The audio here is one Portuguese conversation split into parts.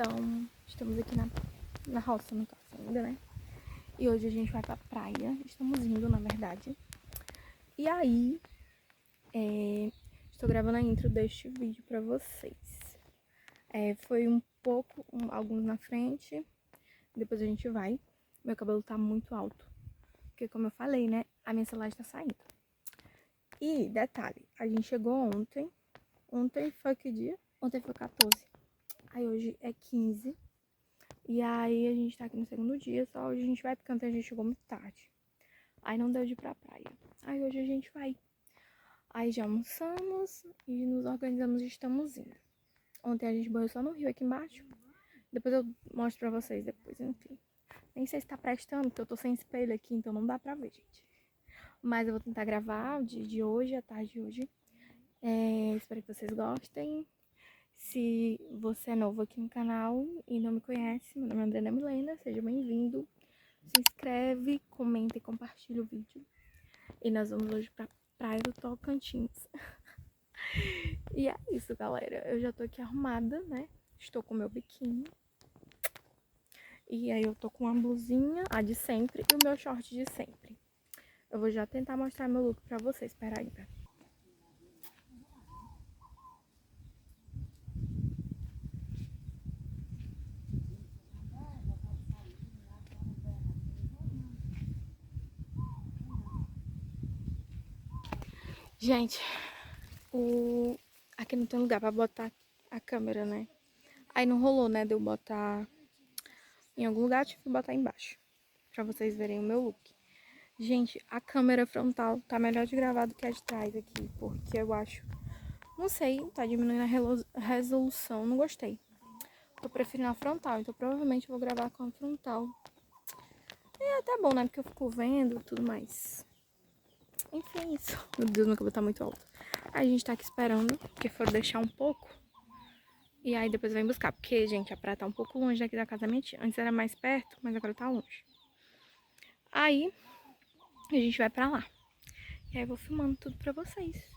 Então, estamos aqui na roça, no caso ainda, né? E hoje a gente vai pra praia. Estamos indo, na verdade. E aí, estou gravando a intro deste vídeo pra vocês. Foi alguns na frente. Depois a gente vai. Meu cabelo tá muito alto. Porque, como eu falei, né? A minha celagem tá saindo. E, detalhe, a gente chegou ontem. Ontem foi que dia? Ontem foi 14. Aí hoje é 15. E aí a gente tá aqui no segundo dia, só hoje a gente vai porque ontem a gente chegou muito tarde. Aí não deu de ir pra praia. Aí hoje a gente vai. Aí já almoçamos e nos organizamos e estamos indo. Ontem a gente banhou só no rio aqui embaixo. Depois eu mostro pra vocês depois, enfim. Nem sei se tá prestando, porque eu tô sem espelho aqui, então não dá pra ver, gente. Mas eu vou tentar gravar o dia de hoje, a tarde de hoje. Espero que vocês gostem. Se você é novo aqui no canal e não me conhece, meu nome é André Milena, seja bem-vindo. Se inscreve, comenta e compartilha o vídeo. E nós vamos hoje pra Praia do Tocantins. E é isso, galera. Eu já tô aqui arrumada, né? Estou com o meu biquíni. E aí eu tô com uma blusinha, a de sempre, e o meu short de sempre. Eu vou já tentar mostrar meu look pra vocês. Espera aí, tá? Gente, aqui não tem lugar pra botar a câmera, né? Aí não rolou, né? De eu botar em algum lugar, tive que botar embaixo. Pra vocês verem o meu look. Gente, a câmera frontal tá melhor de gravar do que a de trás aqui. Porque eu acho... Não sei, tá diminuindo a resolução. Não gostei. Tô preferindo a frontal. Então provavelmente eu vou gravar com a frontal. E é até bom, né? Porque eu fico vendo e tudo mais. Enfim, é isso. Meu Deus, meu cabelo tá muito alto. Aí a gente tá aqui esperando. Porque foram deixar um pouco. E aí depois vem buscar. Porque, gente, a praia tá um pouco longe daqui da casa da minha tia. Antes era mais perto, mas agora tá longe. Aí a gente vai pra lá. E aí eu vou filmando tudo pra vocês.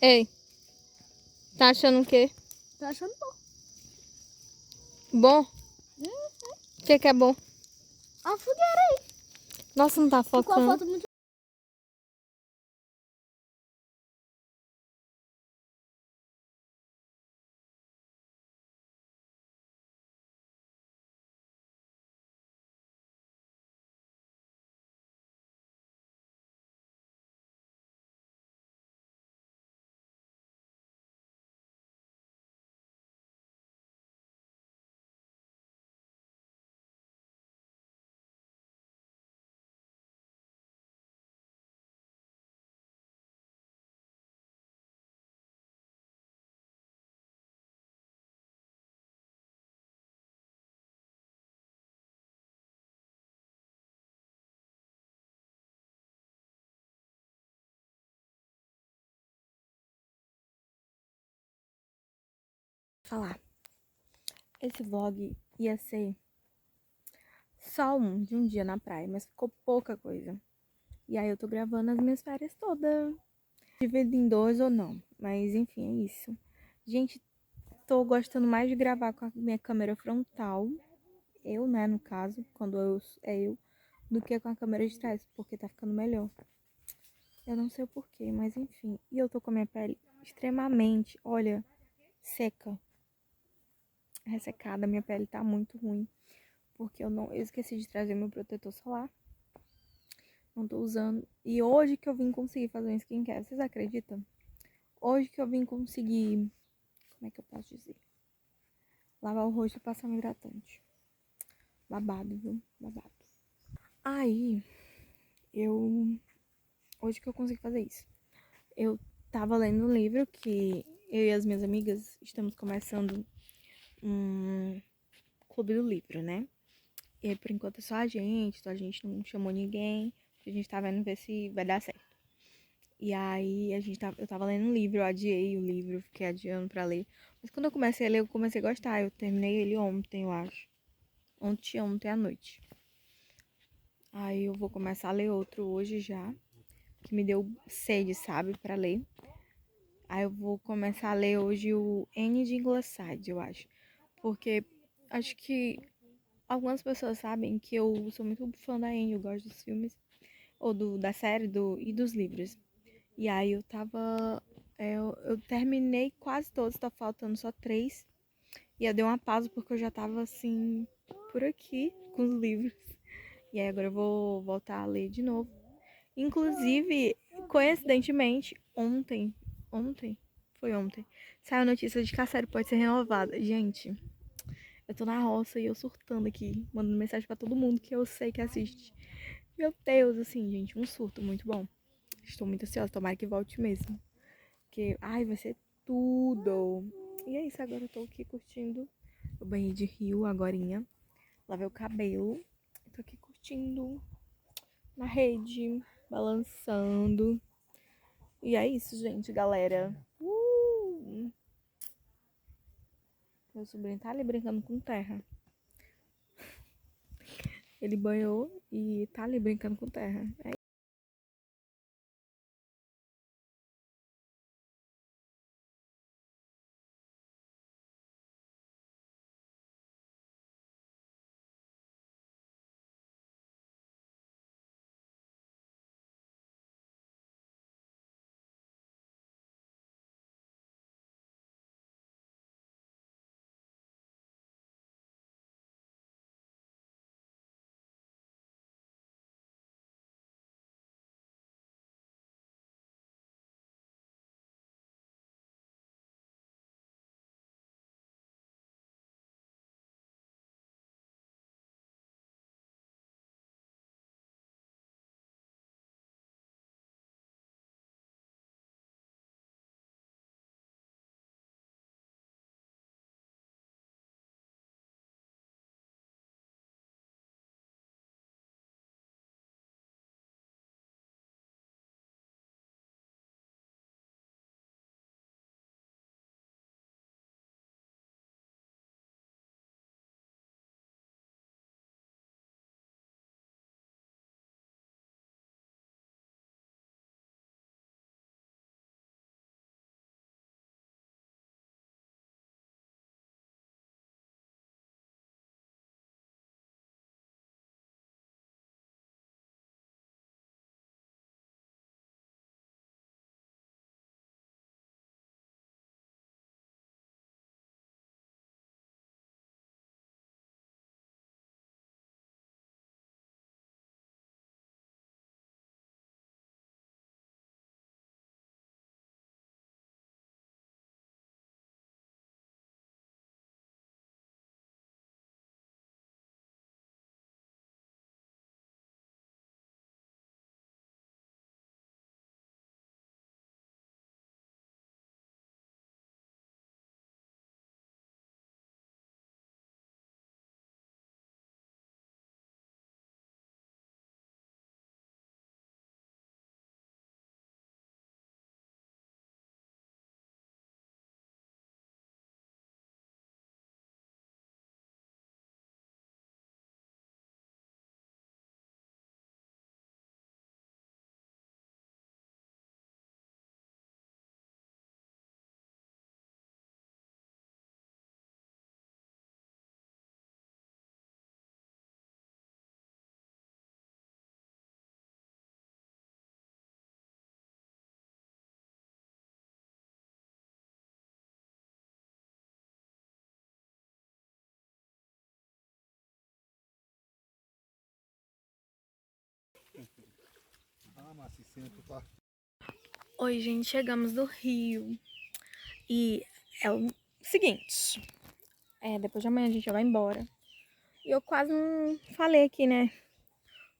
Ei, tá achando o quê? Tô achando bom. Bom? O que é bom? A fogueira aí. Nossa, não tá Ficou a focando. foto muito. Falar. Esse vlog ia ser só de um dia na praia, mas ficou pouca coisa. E aí eu tô gravando as minhas férias todas. Dividido em dois ou não, mas enfim, é isso. Gente, tô gostando mais de gravar com a minha câmera frontal. Eu, né, no caso, quando é eu, do que com a câmera de trás, porque tá ficando melhor. Eu não sei o porquê, mas enfim. E eu tô com a minha pele extremamente, olha, seca, ressecada. Minha pele tá muito ruim, porque eu esqueci de trazer meu protetor solar. Não tô usando. E hoje que eu vim conseguir fazer um skincare, vocês acreditam? Hoje que eu vim conseguir, como é que eu posso dizer? Lavar o rosto e passar um hidratante. Babado, viu? Babado. Aí, eu... Hoje que eu consigo fazer isso. Eu tava lendo um livro que eu e as minhas amigas estamos começando um clube do livro, né? E aí, por enquanto é só a gente, então a gente não chamou ninguém. A gente tá vendo ver se vai dar certo. E aí, eu tava lendo um livro, eu adiei o livro, fiquei adiando pra ler. Mas quando eu comecei a ler, eu comecei a gostar. Eu terminei ele ontem, eu acho. Ontem à noite. Aí eu vou começar a ler outro hoje já, que me deu sede, sabe, pra ler. Aí eu vou começar a ler hoje o N de Ingleside, eu acho. Porque acho que algumas pessoas sabem que eu sou muito fã da Anne, eu gosto dos filmes, ou da série e dos livros. E aí eu tava. Eu terminei quase todos, tá faltando só 3. E eu dei uma pausa porque eu já tava assim, por aqui, com os livros. E aí agora eu vou voltar a ler de novo. Inclusive, coincidentemente, ontem, saiu a notícia de que a série pode ser renovada. Gente, eu tô na roça e eu surtando aqui, mandando mensagem pra todo mundo que eu sei que assiste. Meu Deus, assim, gente, um surto muito bom. Estou muito ansiosa, tomara que volte mesmo. Porque, ai, vai ser tudo. E é isso, agora eu tô aqui curtindo o banho de rio agorinha. Lavei o cabelo. Tô aqui curtindo na rede, balançando. E é isso, gente, galera. Meu sobrinho tá ali brincando com terra. Ele banhou e tá ali brincando com terra. É Oi, gente, chegamos do Rio. E é o seguinte, depois de amanhã a gente já vai embora. E eu quase não falei aqui, né?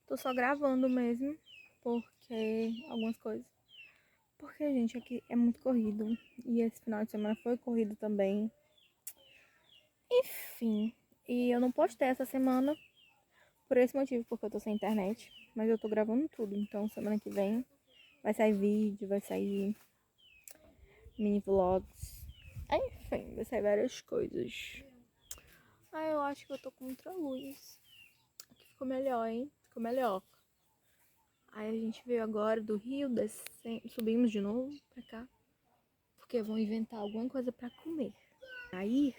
Tô só gravando mesmo, porque algumas coisas. Porque, gente, aqui é muito corrido. E esse final de semana foi corrido também. Enfim, e eu não postei essa semana por esse motivo, porque eu tô sem internet. Mas eu tô gravando tudo, então semana que vem vai sair vídeo, vai sair mini vlogs. Enfim, vai sair várias coisas. Ah, eu acho que eu tô com outra luz. Aqui ficou melhor, hein? Ficou melhor. Aí a gente veio agora do Rio, subimos de novo pra cá. Porque vão inventar alguma coisa pra comer. Aí,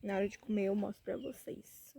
na hora de comer, eu mostro pra vocês.